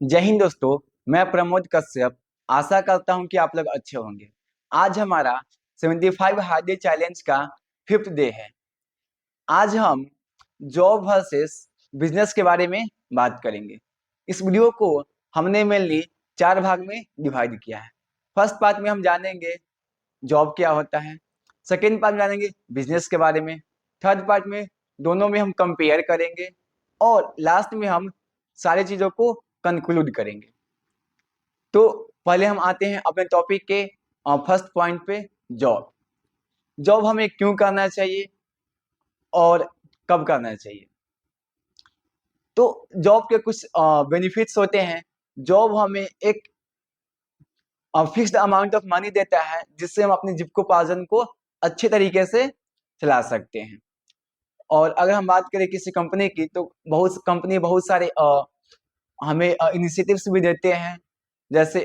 जय हिंद दोस्तों। मैं प्रमोद कश्यप आशा करता हूं कि आप लोग अच्छे होंगे। आज हमारा 75 हार्ड डे चैलेंज का 5th डे है। आज हम जॉब वर्सेस बिजनेस के बारे में बात करेंगे। इस वीडियो को हमने मेनली 4 भाग में डिवाइड किया है। फर्स्ट पार्ट में हम जानेंगे जॉब क्या होता है, सेकेंड पार्ट में जानेंगे बिजनेस के बारे में, थर्ड पार्ट में दोनों में हम कंपेयर करेंगे और लास्ट में हम सारी चीज़ों को कंक्लूड करेंगे। तो पहले हम आते हैं अपने टॉपिक के फर्स्ट पॉइंट पे। जॉब जॉब हमें क्यों करना चाहिए और कब करना चाहिए। तो जॉब के कुछ बेनिफिट्स होते हैं। जॉब हमें एक फिक्स्ड अमाउंट ऑफ मनी देता है जिससे हम अपनी जीविकोपार्जन को अच्छे तरीके से चला सकते हैं। और अगर हम बात करें किसी कंपनी की, तो बहुत सारे हमें इनिशिएटिव्स भी देते हैं। जैसे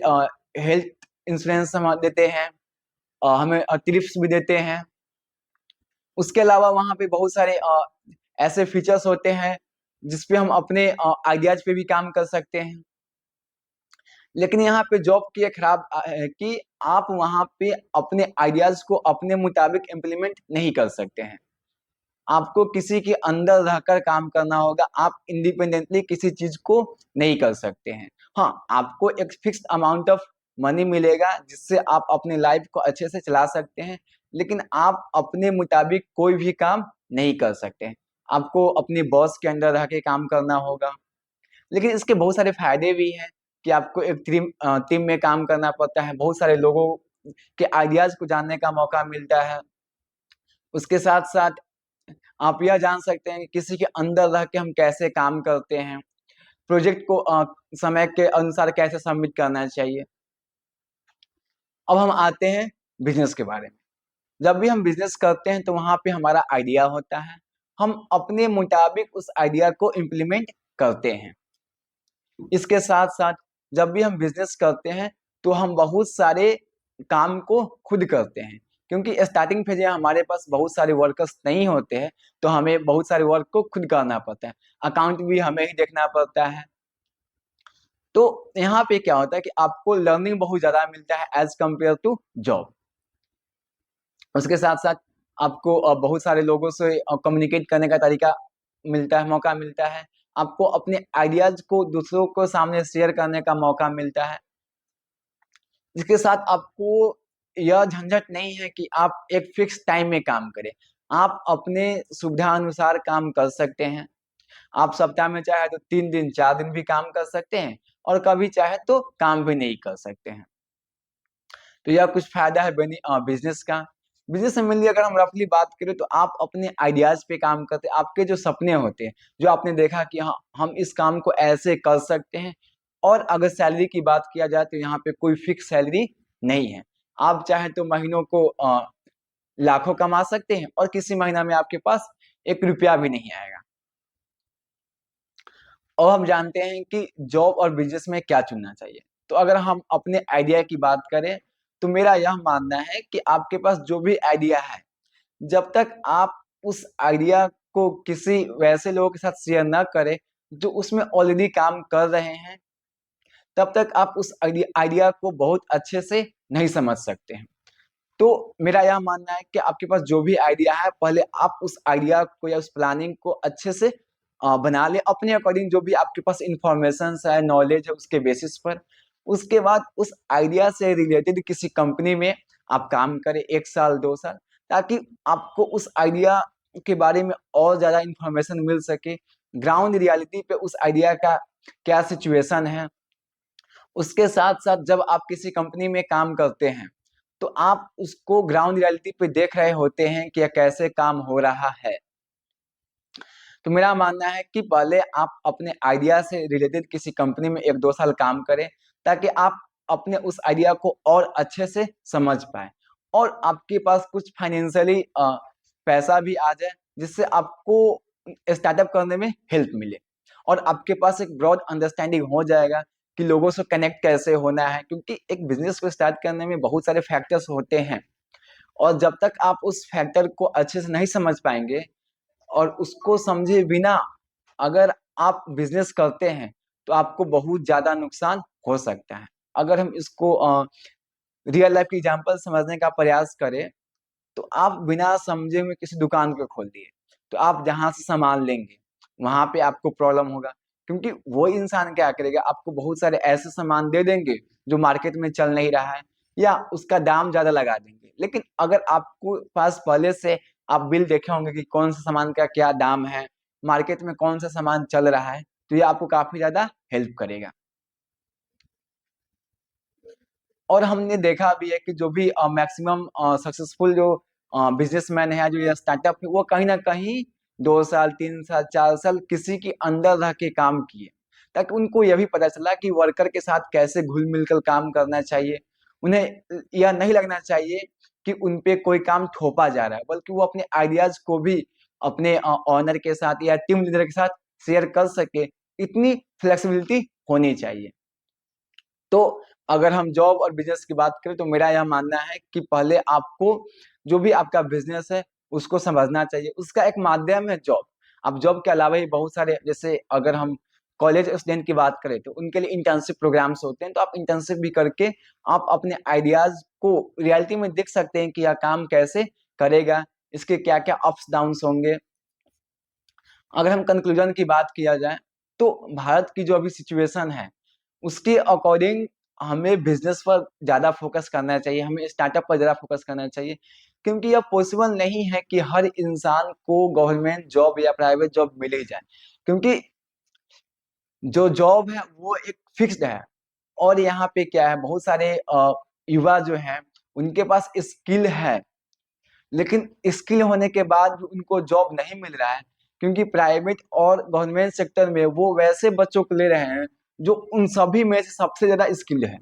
हेल्थ इंश्योरेंस हम देते हैं, हमें टिप्स भी देते हैं। उसके अलावा वहाँ पे बहुत सारे ऐसे फीचर्स होते हैं जिसपे हम अपने आइडियाज पे भी काम कर सकते हैं। लेकिन यहाँ पे जॉब की एक खराब है कि आप वहाँ पे अपने आइडियाज को अपने मुताबिक इम्प्लीमेंट नहीं कर सकते हैं। आपको किसी के अंदर रहकर काम करना होगा। आप इंडिपेंडेंटली किसी चीज को नहीं कर सकते हैं। हाँ, आपको एक फिक्स्ड अमाउंट ऑफ मनी मिलेगा जिससे आप अपनी लाइफ को अच्छे से चला सकते हैं, लेकिन आप अपने मुताबिक कोई भी काम नहीं कर सकते हैं। आपको अपने बॉस के अंडर रह के काम करना होगा। लेकिन इसके बहुत सारे फायदे भी हैं कि आपको एक टीम में काम करना पड़ता है, बहुत सारे लोगों के आइडियाज को जानने का मौका मिलता है। उसके साथ साथ आप यह जान सकते हैं कि किसी के अंदर रह के हम कैसे काम करते हैं, प्रोजेक्ट को समय के अनुसार कैसे सबमिट करना चाहिए। अब हम आते हैं बिजनेस के बारे में। जब भी हम बिजनेस करते हैं तो वहां पे हमारा आइडिया होता है, हम अपने मुताबिक उस आइडिया को इम्प्लीमेंट करते हैं। इसके साथ साथ जब भी हम बिजनेस करते हैं तो हम बहुत सारे काम को खुद करते हैं, क्योंकि स्टार्टिंग फेज में हमारे पास बहुत सारे वर्कर्स नहीं होते हैं, तो हमें बहुत सारे वर्क को खुद करना पड़ता है। अकाउंट भी हमें ही देखना पड़ता है। तो यहाँ पे क्या होता है कि आपको लर्निंग बहुत ज्यादा मिलता है एज कम्पेयर टू जॉब। उसके साथ साथ आपको बहुत सारे लोगों से कम्युनिकेट करने का तरीका मिलता है, मौका मिलता है। आपको अपने आइडियाज को दूसरों को सामने शेयर करने का मौका मिलता है, जिसके साथ आपको यह झंझट नहीं है कि आप एक फिक्स टाइम में काम करें। आप अपने सुविधा अनुसार काम कर सकते हैं। आप सप्ताह में चाहे तो 3 दिन 4 दिन भी काम कर सकते हैं और कभी चाहे तो काम भी नहीं कर सकते हैं। तो यह कुछ फायदा है बिजनेस का। बिजनेस में मेनली अगर हम रफली बात करें तो आप अपने आइडियाज पे काम करते हैं। आपके जो सपने होते हैं, जो आपने देखा कि हाँ हम इस काम को ऐसे कर सकते हैं। और अगर सैलरी की बात किया जाए तो यहाँ पे कोई फिक्स सैलरी नहीं है। आप चाहे तो महीनों को लाखों कमा सकते हैं और किसी महीना में आपके पास 1 रुपया भी नहीं आएगा। और हम जानते हैं कि जॉब और बिजनेस में क्या चुनना चाहिए। तो अगर हम अपने आइडिया की बात करें तो मेरा यह मानना है कि आपके पास जो भी आइडिया है, जब तक आप उस आइडिया को किसी वैसे लोगों के साथ शेयर ना करें जो उसमें ऑलरेडी काम कर रहे हैं, तब तक आप उस आइडिया को बहुत अच्छे से नहीं समझ सकते हैं। तो मेरा यह मानना है कि आपके पास जो भी आइडिया है, पहले आप उस आइडिया को या उस प्लानिंग को अच्छे से बना ले अपने अकॉर्डिंग। जो भी आपके पास इंफॉर्मेशन है, नॉलेज है, उसके बेसिस पर। उसके बाद उस आइडिया से रिलेटेड किसी कंपनी में आप काम करें 1 साल 2 साल, ताकि आपको उस आइडिया के बारे में और ज्यादा इंफॉर्मेशन मिल सके। ग्राउंड रियलिटी पे उस आइडिया का क्या सिचुएशन है। उसके साथ साथ जब आप किसी कंपनी में काम करते हैं तो आप उसको ग्राउंड रियलिटी पे देख रहे होते हैं कि यह कैसे काम हो रहा है। तो मेरा मानना है कि पहले आप अपने आइडिया से रिलेटेड किसी कंपनी में 1 2 साल काम करें, ताकि आप अपने उस आइडिया को और अच्छे से समझ पाए और आपके पास कुछ फाइनेंशियली पैसा भी आ जाए, जिससे आपको स्टार्टअप करने में हेल्प मिले और आपके पास एक ब्रॉड अंडरस्टैंडिंग हो जाएगा कि लोगों से कनेक्ट कैसे होना है। क्योंकि एक बिजनेस को स्टार्ट करने में बहुत सारे फैक्टर्स होते हैं और जब तक आप उस फैक्टर को अच्छे से नहीं समझ पाएंगे और उसको समझे बिना अगर आप बिजनेस करते हैं तो आपको बहुत ज्यादा नुकसान हो सकता है। अगर हम इसको रियल लाइफ की एग्जाम्पल समझने का प्रयास करें, तो आप बिना समझे हुए किसी दुकान को खोल दिए, तो आप जहां से सामान लेंगे वहां पे आपको प्रॉब्लम होगा, क्योंकि वो इंसान क्या करेगा, आपको बहुत सारे ऐसे सामान दे देंगे जो मार्केट में चल नहीं रहा है, या उसका दाम ज्यादा लगा देंगे। लेकिन अगर आपको पास पहले से आप बिल देखे होंगे कि कौन सा सामान का क्या दाम है, मार्केट में कौन सा सामान चल रहा है, तो ये आपको काफी ज्यादा हेल्प करेगा। और हमने देखा भी है कि जो भी मैक्सिमम सक्सेसफुल जो बिजनेसमैन है, जो ये स्टार्टअप है, वो कहीं ना कहीं 2 साल 3 साल 4 साल किसी के अंदर रह के काम किए, ताकि उनको यह भी पता चला कि वर्कर के साथ कैसे घुल मिलकर काम करना चाहिए। उन्हें यह नहीं लगना चाहिए कि उन पे कोई काम थोपा जा रहा है, बल्कि वो अपने आइडियाज को भी अपने ऑनर के साथ या टीम लीडर के साथ शेयर कर सके। इतनी फ्लेक्सिबिलिटी होनी चाहिए। तो अगर हम जॉब और बिजनेस की बात करें, तो मेरा यह मानना है कि पहले आपको जो भी आपका बिजनेस है उसको समझना चाहिए। उसका एक माध्यम है जॉब। अब जॉब के अलावा ही बहुत सारे, जैसे अगर हम कॉलेज स्टूडेंट की बात करें, तो उनके लिए इंटर्नशिप प्रोग्राम्स होते हैं, तो आप इंटर्नशिप भी करके आप अपने आइडियाज को रियलिटी में देख सकते हैं कि यह काम कैसे करेगा, इसके क्या क्या अप्स डाउन्स होंगे। अगर हम कंक्लूजन की बात किया जाए, तो भारत की जो अभी सिचुएशन है उसके अकॉर्डिंग हमें बिजनेस पर ज्यादा फोकस करना चाहिए, हमें स्टार्टअप पर ज्यादा फोकस करना चाहिए, क्योंकि यह पॉसिबल नहीं है कि हर इंसान को गवर्नमेंट जॉब या प्राइवेट जॉब मिल ही जाए। क्योंकि जो जॉब है वो एक फिक्स्ड है, और यहाँ पे क्या है, बहुत सारे युवा जो हैं उनके पास स्किल है, लेकिन स्किल होने के बाद भी उनको जॉब नहीं मिल रहा है, क्योंकि प्राइवेट और गवर्नमेंट सेक्टर में वो वैसे बच्चों को ले रहे हैं जो उन सभी में से सबसे ज्यादा स्किल्ड है।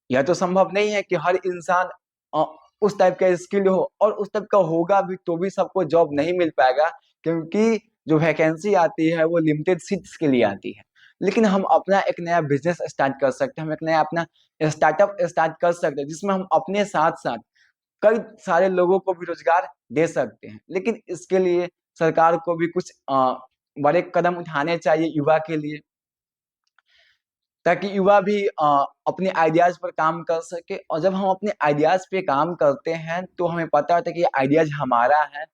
यह तो संभव नहीं है कि हर इंसान अ, उस टाइप का स्किल्ड हो, और उस टाइप का होगा भी तो भी सबको जॉब नहीं मिल पाएगा, क्योंकि जो वैकेंसी आती है वो लिमिटेड सीट्स के लिए आती है। लेकिन हम अपना एक नया बिजनेस स्टार्ट कर सकते हैं, हम एक नया अपना स्टार्टअप स्टार्ट कर सकते हैं, जिसमें हम अपने साथ साथ कई सारे लोगों को भी रोजगार दे सकते हैं। लेकिन इसके लिए सरकार को भी कुछ बड़े कदम उठाने चाहिए युवा के लिए, ताकि युवा भी अपने आइडियाज पर काम कर सके। और जब हम अपने आइडियाज पे काम करते हैं तो हमें पता होता है कि ये आइडियाज हमारा है,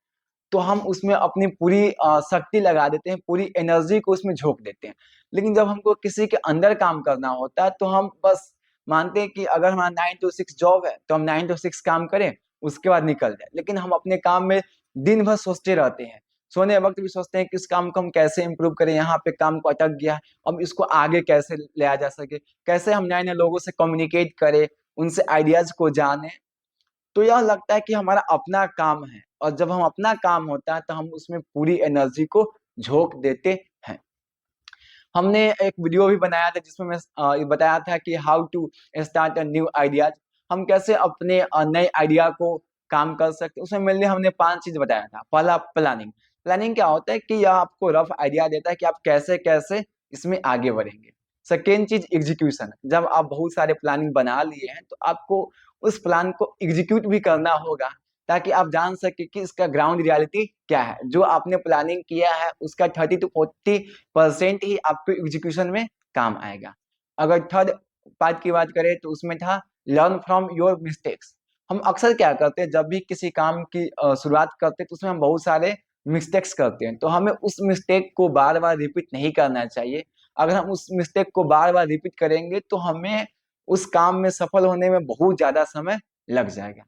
तो हम उसमें अपनी पूरी शक्ति लगा देते हैं, पूरी एनर्जी को उसमें झोंक देते हैं। लेकिन जब हमको किसी के अंदर काम करना होता है, तो हम बस मानते हैं कि अगर हमारा 9 to 6 जॉब है, तो हम 9 to 6 काम करें, उसके बाद निकल जाए। लेकिन हम अपने काम में दिन भर सोचते रहते हैं, सोने वक्त भी सोचते हैं कि इस काम को हम कैसे इम्प्रूव करें, यहाँ पे काम को अटक गया है, अब इसको आगे कैसे ले आ जा सके, कैसे हम नए नए लोगों से कम्युनिकेट करें, उनसे आइडियाज को जाने। तो यह लगता है कि हमारा अपना काम है, और जब हम अपना काम होता है तो हम उसमें पूरी एनर्जी को झोंक देते हैं। हमने एक वीडियो भी बनाया था जिसमें मैं ये बताया था कि how to start a new ideas, हम कैसे अपने नए आइडिया को काम कर सकते हैं। उसमें मेनली हमने 5 चीज बताया था। पहला, प्लानिंग। प्लानिंग क्या होता है कि यह आपको रफ आइडिया देता है कि आप कैसे कैसे इसमें आगे बढ़ेंगे। सेकेंड चीज, एग्जीक्यूशन। जब आप बहुत सारे प्लानिंग बना लिए हैं, तो आपको उस प्लान को एग्जीक्यूट भी करना होगा, ताकि आप जान सके कि इसका ग्राउंड रियलिटी क्या है। जो आपने प्लानिंग किया है उसका 30 to 40% ही आपको एग्जीक्यूशन में काम आएगा। अगर थर्ड पार्ट की बात करें, तो उसमें था लर्न फ्रॉम योर मिस्टेक्स। हम अक्सर क्या करते हैं, जब भी किसी काम की शुरुआत करते हैं, तो उसमें हम बहुत सारे मिस्टेक्स करते हैं, तो हमें उस मिस्टेक को बार बार रिपीट नहीं करना चाहिए। अगर हम उस मिस्टेक को बार बार रिपीट करेंगे, तो हमें उस काम में सफल होने में बहुत ज्यादा समय लग जाएगा।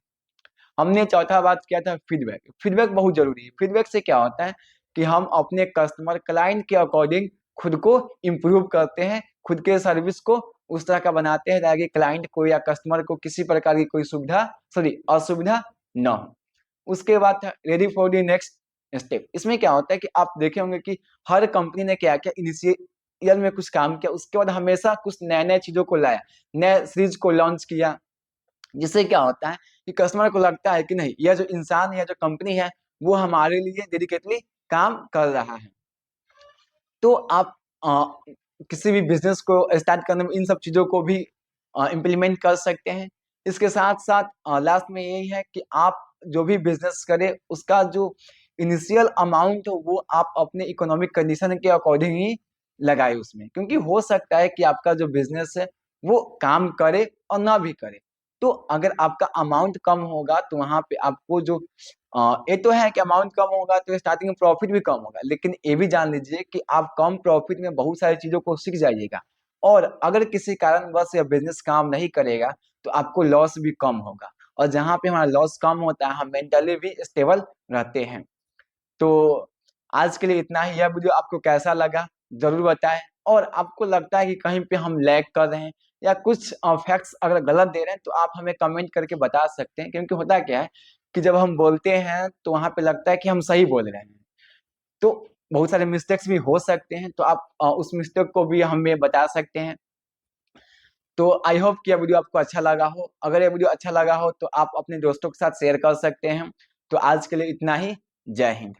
हमने चौथा बात किया था फीडबैक। फीडबैक बहुत जरूरी है। फीडबैक से क्या होता है कि हम अपने कस्टमर क्लाइंट के अकॉर्डिंग खुद को इम्प्रूव करते हैं, खुद के सर्विस को उस तरह का बनाते हैं ताकि क्लाइंट को या कस्टमर को किसी प्रकार की कोई असुविधा न हो। उसके बाद था ready for the next step. इसमें क्या होता है कि आप देखे होंगे कि हर कंपनी ने क्या क्या इनिशियल में कुछ काम किया, उसके बाद हमेशा कुछ नए नए चीजों को लाया, नए सीरीज को लॉन्च किया, जिससे क्या होता है कि कस्टमर को लगता है कि नहीं, यह जो इंसान है, जो कंपनी है, वो हमारे लिए डेडिकेटली काम कर रहा है। तो आप किसी भी बिजनेस को स्टार्ट करने में इन सब चीजों को भी इम्प्लीमेंट कर सकते हैं। इसके साथ साथ लास्ट में यही है कि आप जो भी बिजनेस करें, उसका जो इनिशियल अमाउंट हो वो आप अपने इकोनॉमिक कंडीशन के अकॉर्डिंग ही लगाए उसमें, क्योंकि हो सकता है कि आपका जो बिजनेस है वो काम करे और ना भी करे। तो अगर आपका अमाउंट कम होगा तो वहां पे आपको जो ये तो है कि अमाउंट कम होगा तो स्टार्टिंग में प्रॉफिट भी कम होगा, लेकिन ये भी जान लीजिए कि आप कम प्रॉफिट में बहुत सारी चीजों को सीख जाइएगा। और अगर किसी कारणवश यह बिजनेस काम नहीं करेगा तो आपको लॉस भी कम होगा। और जहाँ पे हमारा लॉस कम होता है हम मेंटली भी स्टेबल रहते हैं। तो आज के लिए इतना ही। यह वीडियो आपको कैसा लगा जरूर बताएं। और आपको लगता है कि कहीं पे हम लैग कर रहे हैं या कुछ फैक्ट्स अगर गलत दे रहे हैं तो आप हमें कमेंट करके बता सकते हैं, क्योंकि होता क्या है कि जब हम बोलते हैं तो वहां पे लगता है कि हम सही बोल रहे हैं, तो बहुत सारे मिस्टेक्स भी हो सकते हैं, तो आप उस मिस्टेक को भी हमें बता सकते हैं। तो आई होप कि यह वीडियो आपको अच्छा लगा हो। अगर यह वीडियो अच्छा लगा हो तो आप अपने दोस्तों के साथ शेयर कर सकते हैं। तो आज के लिए इतना ही। जय हिंद।